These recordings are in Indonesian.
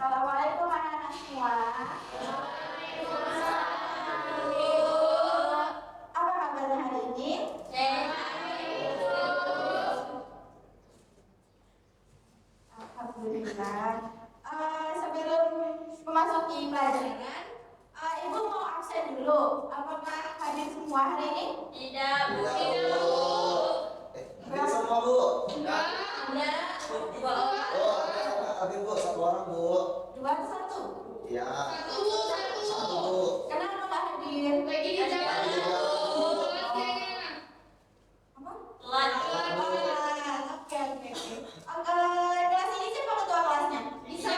Assalamualaikum anak-anak semua. Apa kabarnya hari ini? Alhamdulillah. Sebelum memasuki pelajaran, Ibu mau absen dulu. Apakah hadir semua hari ini? Tidak, Bu. Hadir semua, Bu? Ada. Dua orang. Oh, hadir, Bu. Satu orang, Bu. Dua atau satu? Iya. Satu. Bu. Kenapa nggak hadir? Lagi di jalan. Apa? Telat. Oke. Kelas ini siapa ketua kelasnya? Bisa.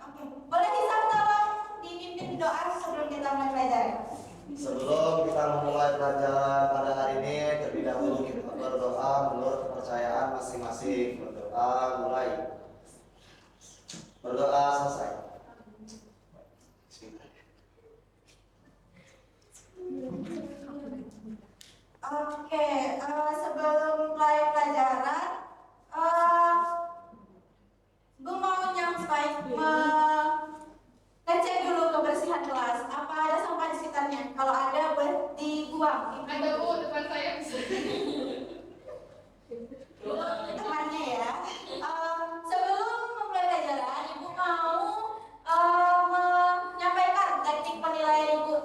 Oke. Boleh Hisam tolong dipimpin doa sebelum kita mulai pelajaran. Sebelum kita memulai pelajaran pada hari ini, terlebih dahulu kita berdoa menurut kepercayaan masing-masing. Berdoa mulai. Berdoa selesai. Oke, sebelum mulai pelajaran, Bu mau ngecek dulu kebersihan kelas. Apa ada sampah di sekitarnya? Kalau ada, boleh dibuang. Ada, Bu, depan saya bisa. Temannya ya. Sebelum memulai pelajaran, Ibu mau menyampaikan teknik penilaian Ibu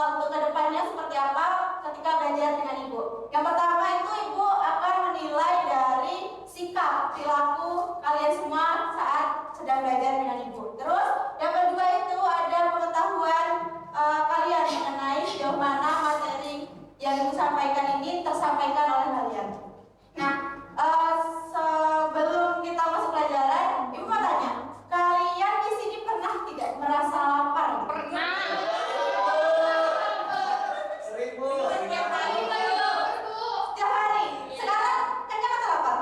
untuk kedepannya seperti apa ketika belajar dengan Ibu. Yang pertama itu Ibu akan menilai dari sikap perilaku kalian semua saat sedang belajar dengan Ibu. Terus yang kedua itu ada pengetahuan kalian mengenai sejauh mana materi yang Ibu sampaikan ini tersampaikan oleh kalian. Nah, sebelum kita masuk pelajaran, Ibu mau tanya, kalian di sini pernah tidak merasa lapar? Pernah. Sering, Bu. Setiap hari, Bu. Setiap hari. Sekarang kenyang atau lapar?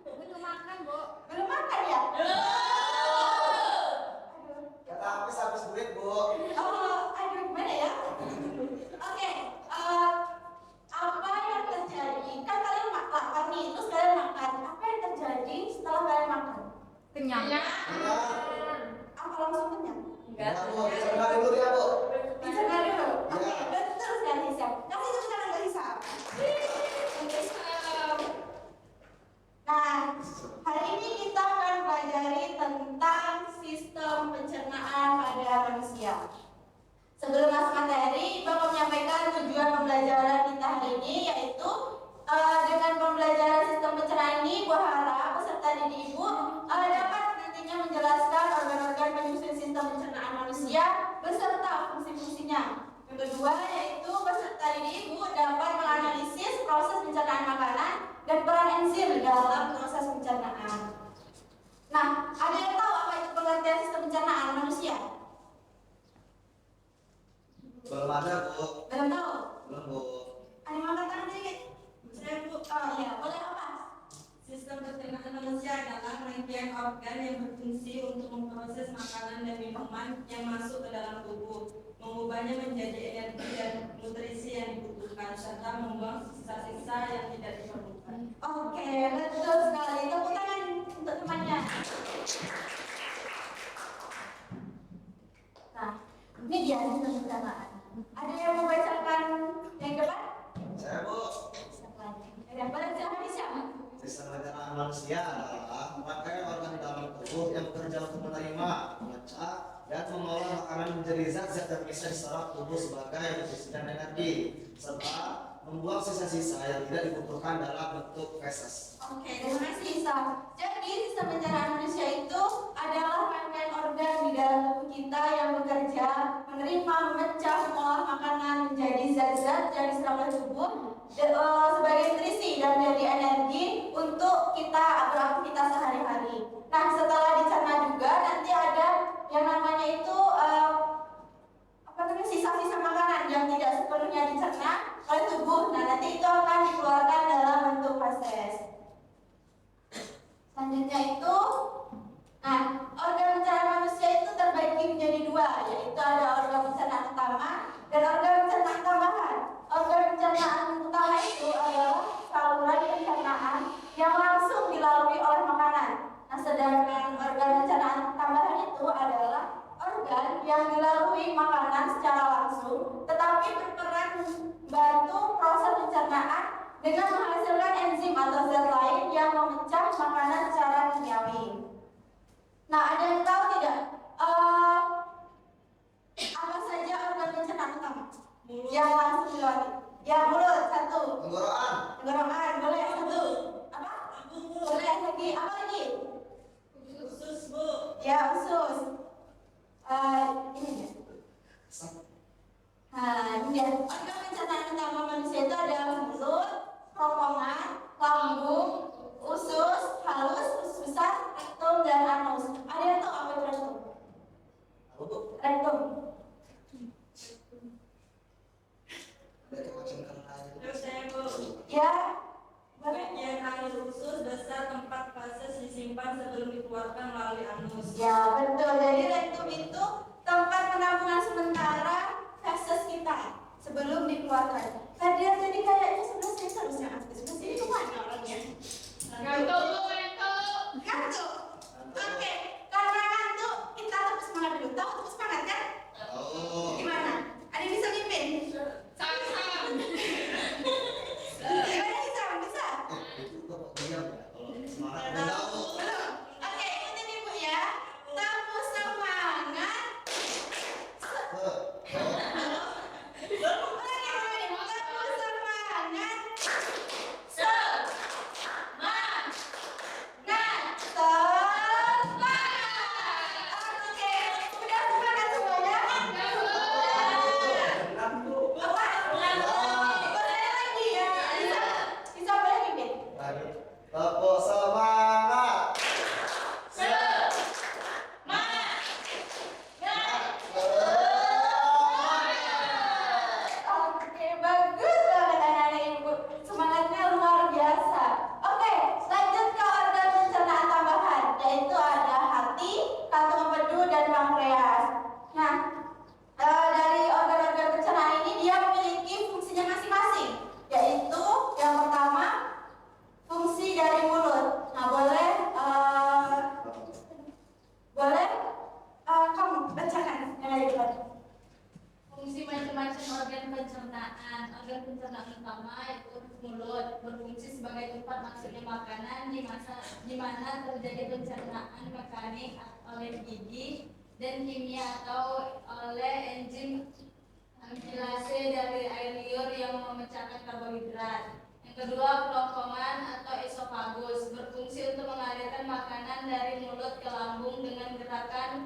Belum makan, Bu. Belum makan ya? Kata habis duit, Bu. Aduh, gimana ya? Oke, apa yang terjadi? Kan kalian lapar nih, terus kalian makan. Apa yang terjadi setelah kalian makan? Kenyang. Apa langsung kenyang? Enggak, Bu. Dicerna dulu ya, Bu. Dicerna dulu. Oke, Ya. betul sekali Hisam. Kasih tepuk tangan ke Hisam. Nah, hari ini kita akan pelajari tentang sistem pencernaan pada manusia. Sebelum masuk materi, Ibu akan menyampaikan tujuan pembelajaran kita hari ini, yaitu dengan pembelajaran sistem pencernaan ini, Bu harap peserta didik Ibu dapat nantinya menjelaskan organ-organ penyusun sistem pencernaan manusia beserta fungsi-fungsinya. Yang kedua, yaitu peserta didik Ibu dapat menganalisis proses pencernaan makanan dan peran enzim dalam proses pencernaan. Nah, ada yang tahu apa itu pengertian sistem pencernaan manusia? Belum ada, Bu. Belum tahu? Belum, Bu. Ada yang angkat tangan dikit? Saya Bu. Oh iya, boleh apa? Sistem pencernaan manusia adalah rangkaian organ yang berfungsi untuk memproses makanan dan minuman yang masuk ke dalam tubuh, mengubahnya menjadi energi dan nutrisi yang dibutuhkan, serta membuang sisa-sisa yang tidak diperlukan. Oke, betul sekali. Tepuk tangan untuk temannya. Nah, ini dia sistem pencernaan. Ada yang mau bacakan yang depan? Saya, Bu. Siapa lagi? Yang boleh silakan siapa? Sistem pencernaan manusia adalah rangkaian organ di dalam tubuh yang bekerja untuk menerima, memecah, dan mengolah makanan menjadi zat-zat yang bisa diserap tubuh sebagai nutrisi dan energi, serta membuang sisa-sisa yang tidak dibutuhkan dalam bentuk feses. Oke, terima kasih Isa. Jadi sistem pencernaan manusia itu adalah rangkaian organ di dalam tubuh kita yang bekerja menerima, memecah, mengolah makanan menjadi zat-zat yang diserap oleh tubuh sebagai nutrisi dan menjadi energi untuk kita beraktivitas sehari-hari. Nah, setelah dicerna juga nanti ada yang namanya itu sisa-sisa makanan yang tidak sepenuhnya dicerna oleh tubuh. Nah, nanti itu akan dikeluarkan dalam bentuk feses. Selanjutnya itu, nah, organ pencernaan manusia itu terbagi menjadi dua, yaitu ada organ pencernaan utama dan organ pencernaan tambahan. Organ pencernaan utama itu yang dilalui makanan secara langsung, tetapi berperan membantu proses pencernaan dengan menghasilkan enzim atau zat lain yang memecah makanan secara kimiawi. Nah, ada yang tahu tidak apa saja organ pencernaan utama yang langsung dilewati? Ya, mulut satu. Tenggorokan. Tenggorokan boleh satu. Apa? Boleh lagi. Apa lagi? Usus, Bu. Ya, usus. Ini dia. Ini dia. Organ pencernaan utama manusia itu adalah mulut, kerongkongan, lambung, usus halus, usus besar, rektum, dan anus. Ada yang tahu apa itu rektum? Apa Bu? Rektum. Dari macam karena Terus saya, Bu. Ya. Boleh. Bagian akhir usus besar tempat feses disimpan sebelum dikeluarkan melalui anus. Ya, betul. Jadi rektum itu tempat penampungan sementara feses kita sebelum dikeluarkan. Kadir jadi kayaknya sebelah sini harusnya sebelah sini kemana orangnya? Ngantuk Bu, ngantuk. Ngantuk. Oke, karena ngantuk kita tetap semangat dulu. Tahu tetap semangat kan? Oh. Gimana? Ada yang bisa mimpin? Sama-sama. Gimana bisa? Itu Bapak diam ya kalau semangat. Belum. Tahu. Belum. Oke, ikutin ibu ya. Tamu semangat. Tepuk semangat. Oke, bagus banget anak-anak ibu. Semangatnya luar biasa. Oke, lanjut ke organ pencernaan tambahan, yaitu ada hati, kantung empedu, dan pankreas. Nah, dari organ-organ pencernaan ini dia memiliki fungsinya masing-masing, yaitu yang pertama fungsi dari mulut. Nah, boleh kamu bacakan yang ada di depan. Fungsi macam-macam organ pencernaan. Organ pencernaan utama yaitu mulut, berfungsi sebagai tempat masuknya makanan di mana terjadi pencernaan mekanik oleh gigi dan kimia atau oleh enzim amilase dari air liur yang memecahkan karbohidrat. Yang kedua, kerongkongan atau esofagus berfungsi untuk mengalirkan makanan dari mulut ke lambung dengan gerakan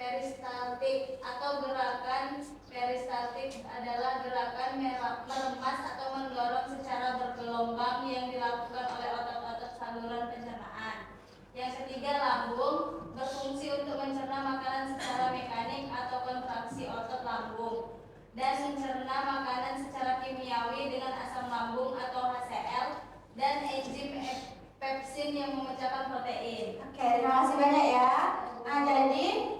peristaltik atau gerakan peristaltik adalah gerakan meremas atau mendorong secara bergelombang yang dilakukan oleh otot-otot saluran pencernaan. Yang ketiga, lambung berfungsi untuk mencerna makanan secara mekanik atau kontraksi otot lambung dan mencerna makanan secara kimiawi dengan asam lambung atau HCl dan enzim pepsin yang memecahkan protein. Oke, terima kasih banyak ya. Nah, jadi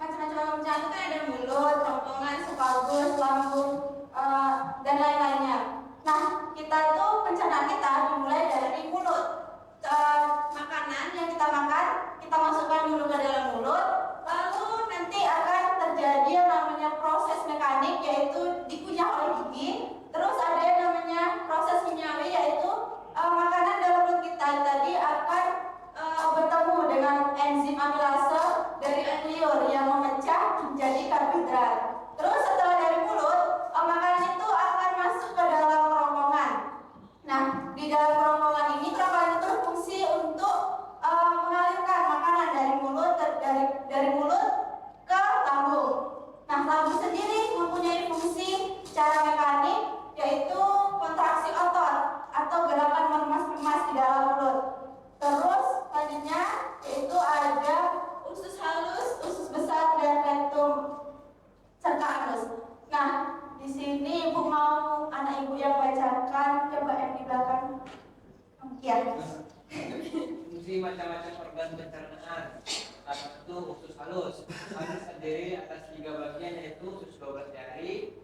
macam-macam pencernaan itu kan ada mulut, kerongkongan, esofagus, lambung, dan lain-lainnya. Nah, kita tuh pencernaan kita dimulai dari mulut. Makanan yang kita makan, kita masukkan dulu ke dalam mulut, lalu nanti akan terjadi yang namanya proses mekanik, yaitu dikunyah oleh gigi. Terus ada yang namanya proses kimiawi, yaitu makanan dalam mulut kita tadi akan bertemu dengan enzim amilase dari air liur yang memecah menjadi karbohidrat. Terus setelah dari mulut, makanan itu akan masuk ke dalam kerongkongan. Nah, di dalam kerongkongan ini kerongkongan itu berfungsi untuk mengalirkan makanan dari mulut ke lambung. Nah, lambung sendiri mempunyai fungsi secara mekanik, yaitu kontraksi otot atau gerakan meremas-remas di dalam mulut. Terus selanjutnya yaitu ada usus halus, usus besar, dan rektum serta anus. Nah, di sini ibu mau anak ibu yang bacakan, coba yang di belakang. Ya. Fungsi macam-macam organ pencernaan. Satu, usus halus. Halus terdiri atas 3 bagian, yaitu usus 12 jari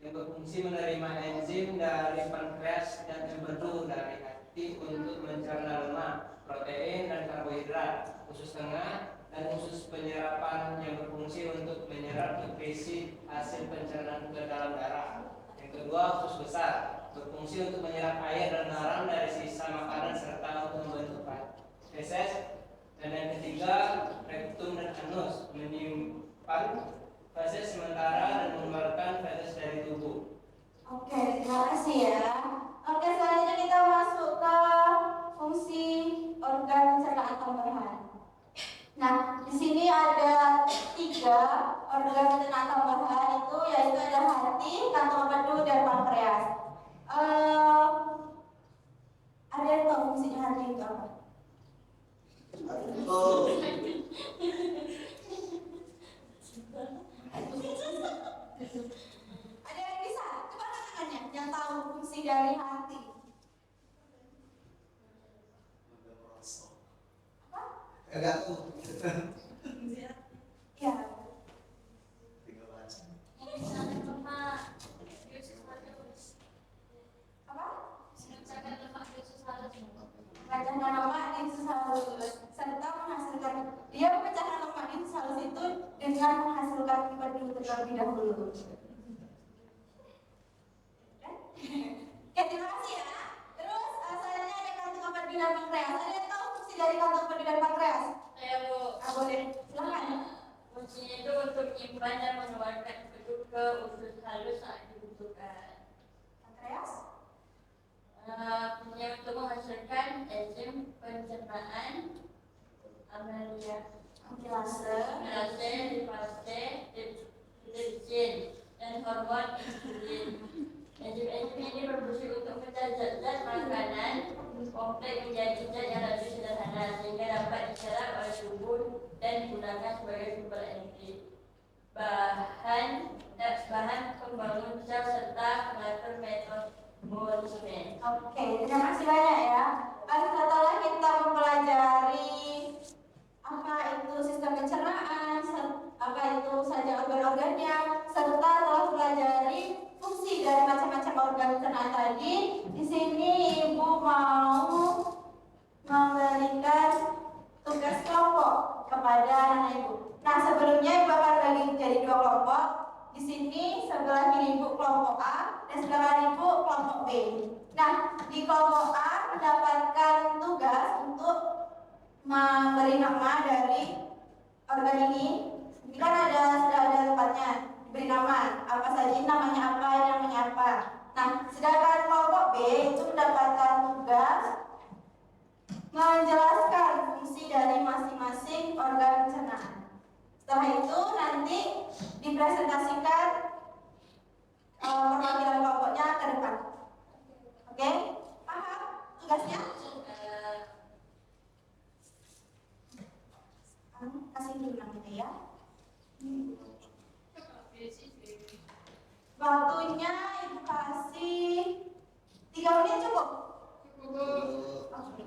yang berfungsi menerima enzim dari pankreas dan empedu dari hati untuk mencerna lemak, protein, dan karbohidrat. Usus tengah dan usus penyerapan yang berfungsi untuk menyerap nutrisi hasil pencernaan ke dalam darah. Yang kedua, usus besar berfungsi untuk menyerap air dan garam dari sisa makanan serta untuk membentuk feses. Dan yang ketiga, rektum dan anus menyimpan feses sementara dan mengeluarkan feses dari tubuh. Oke, terima kasih ya. Oke, selanjutnya kita masuk ke fungsi organ pencernaan tambahan. Nah, di sini ada 3 organ pencernaan tambahan yaitu ada hati, kantong empedu, dan pankreas. Ada yang tahu fungsinya hati itu apa? Oh, Ada yang bisa? Coba angkat tangannya yang tahu fungsi dari hati. Apa? enggak tuh. Iya. Tinggal baca. Misalkan lemak, Yesus halus. Apa? Misalkan lemak, Yesus halus. Pemecahkan lemak di usus halus serta menghasilkan pemecahkan lemak di usus halus itu dengan menghasilkan empedu terlebih dahulu. Oke, terima kasih ya. Terus selanjutnya ada kantong empedu dan pankreas. Ada yang tahu fungsi dari kantong empedu dan pankreas? Saya Bu. Boleh, silakan. Fungsinya itu untuk menyimpan dan mengeluarkan empedu ke usus halus saat dibutuhkan. Pankreas? Punya untuk menghasilkan enzim pencernaan Amilase, lipase, tripsin, dan hormon insulin. Enzim-enzim ini berfungsi untuk memecah zat-zat makanan kompleks menjadi zat yang lebih sederhana sehingga dapat diserap oleh tubuh dan digunakan sebagai sumber energi, bahan pembangun sel serta pengatur metabolisme. Oke, terima kasih banyak ya. Setelah kita mempelajari apa itu sistem pencernaan, apa itu saja organ-organnya, serta telah pelajari fungsi dari macam-macam organ pencernaan tadi. Di sini Ibu mau memberikan tugas kelompok kepada anak Ibu. Nah, sebelumnya Ibu akan bagi jadi 2 kelompok. Di sini sebelah kiri Ibu kelompok A dan sebelah kanan Ibu kelompok B. Nah, di kelompok A mendapatkan tugas untuk memberi nama dari organ ini. Ini kan sudah ada tempatnya diberi nama apa saja, namanya apa, namanya apa. Nah, sedangkan kelompok B itu mendapatkan tugas menjelaskan fungsi dari masing-masing organ pencernaan. Setelah itu nanti dipresentasikan perwakilan kelompoknya ke depan. Oke? Paham tugasnya? Kasih dulu namanya ya. Waktunya Ibu kasih 3 menit cukup? Oke.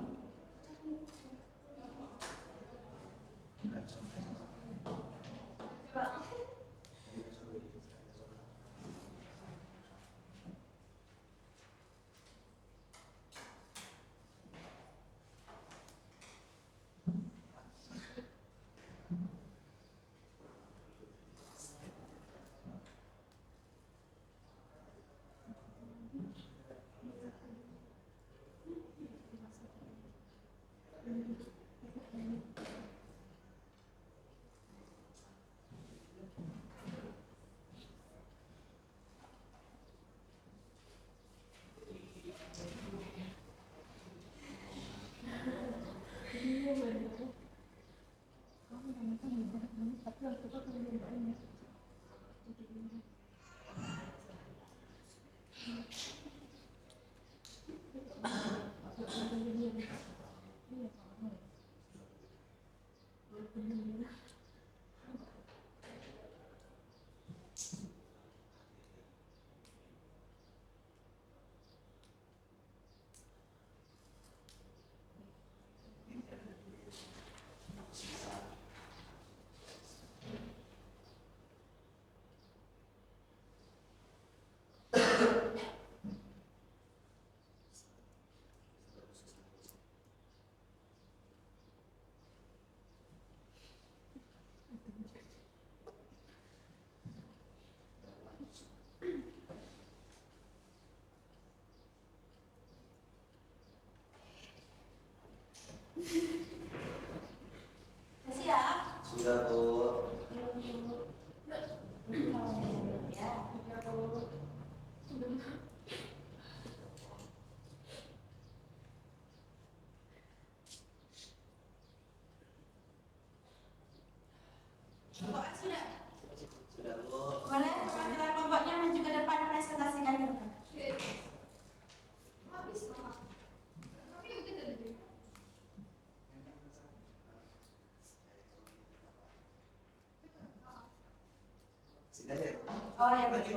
Oh ya, Maju.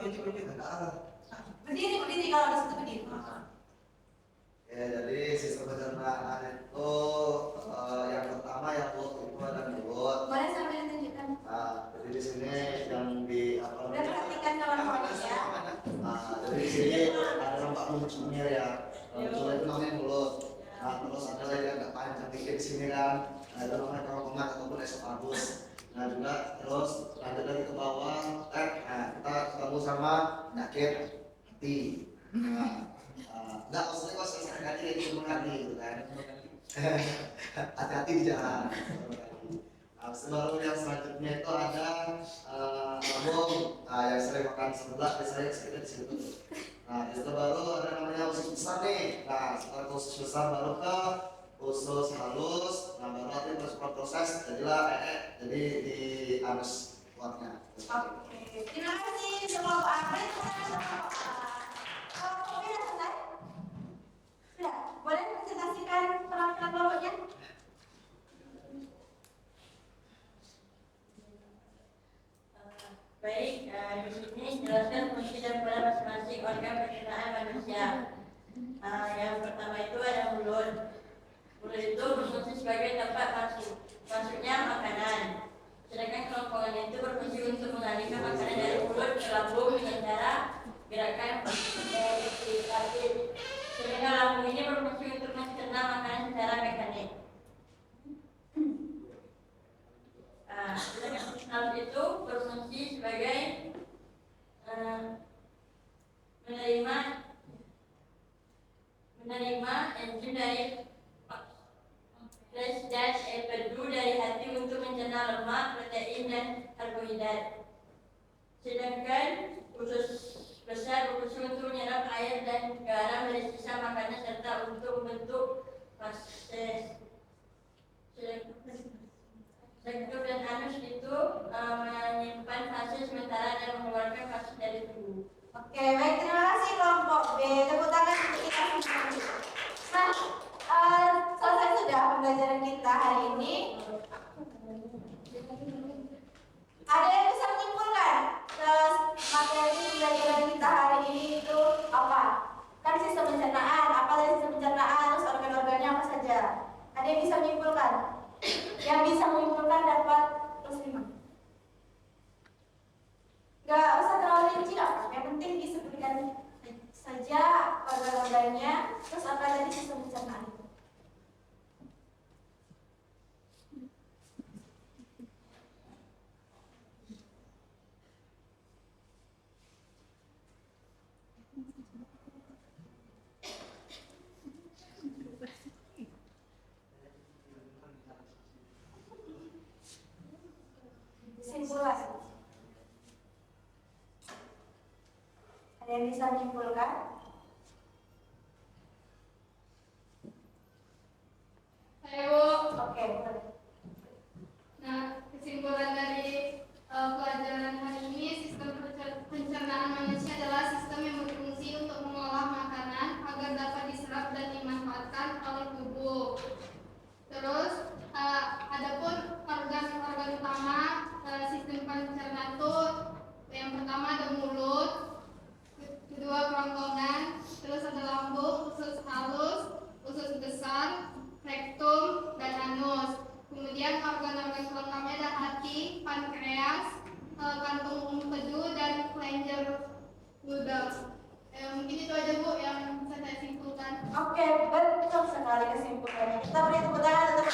berdiri kalau di situ berdiri. Ya, jadi sistem pencernaan itu yang pertama yang mulut itu ada mulut. Boleh sambil ditunjukkan. Nah, jadi di sini yang di apa Udah namanya? perhatikan kawan-kawan ya. Nah, jadi di sini ada nampak munculnya ya. Munculnya itu namanya mulut. Nah, terus ada lagi yang agak panjang dikit di sini kan. Nah, itu namanya kerongkongan ataupun esophagus. Nah, juga terus lanjut lagi ke bawah. Nah, kita ketemu sama penyakit hati. Enggak, maksudnya kalau sakit hati kayak gitu hati gitu kan. Hati-hati di jalan. Nah, baru yang selanjutnya itu ada lambung. Nah, yang sering makan sebelah biasanya sakitnya di situ. Nah, itu baru ada namanya usus besar nih. Nah, setelah ke usus besar baru ke usus halus. Nah, baru nanti masuk proses jadilah jadi di anus kuatnya. Oke, terima kasih semua Pak Ahmed. Kalau kopi sudah selesai? Sudah, boleh presentasikan peralatan kelompoknya? Baik, di sini jelaskan fungsi dan peran masing-masing organ pencernaan manusia. Yang pertama itu ada mulut. Mulut itu berfungsi sebagai tempat masuknya makanan. Sedangkan kerongkongan itu berfungsi untuk mengalihkan makanan dari mulut ke lambung dengan cara gerakan dari kaki. Sedangkan lambung ini berfungsi untuk mencerna makanan secara mekanik. Sedangkan halus itu berfungsi sebagai menerima enzim dari pankreas dan empedu dari hati untuk mencerna lemak, protein dan karbohidrat. Sedangkan usus besar berfungsi untuk menyerap air dan garam dari sisa makanan serta untuk membentuk fases. Sektor dan anus itu menyimpan fase sementara dan mengeluarkan fase dari tubuh. Oke, baik, terima kasih kelompok B. Tepuk tangan untuk kita semua. Nah, selesai sudah pembelajaran kita hari ini. Ada yang bisa menyimpulkan materi pembelajaran kita hari ini itu apa? Kan sistem pencernaan, apa dari sistem pencernaan, terus organ-organnya apa saja? Ada yang bisa menyimpulkan? Yang bisa menyimpulkan dapat +5. Gak usah terlalu rinci lah, yang penting disebutkan saja organ-organnya, terus apa tadi sistem pencernaan itu. Kesimpulan. Ada yang bisa menyimpulkan? Ayo. Oke, boleh. Nah, kesimpulan dari pelajaran hari ini, sistem pencernaan manusia adalah sistem yang berfungsi untuk mengolah makanan agar dapat diserap dan dimanfaatkan oleh tubuh. Terus, adapun organ-organ utama sistem pencernaan itu yang pertama ada mulut, kedua kerongkongan, terus ada lambung, usus halus, usus besar, rektum, dan anus. Kemudian organ-organ pelengkapnya ada hati, pankreas, kantung empedu, dan kelenjar ludah. Mungkin itu aja Bu yang bisa saya simpulkan. Oke, betul sekali kesimpulannya. Kita beri tepuk tangan untuk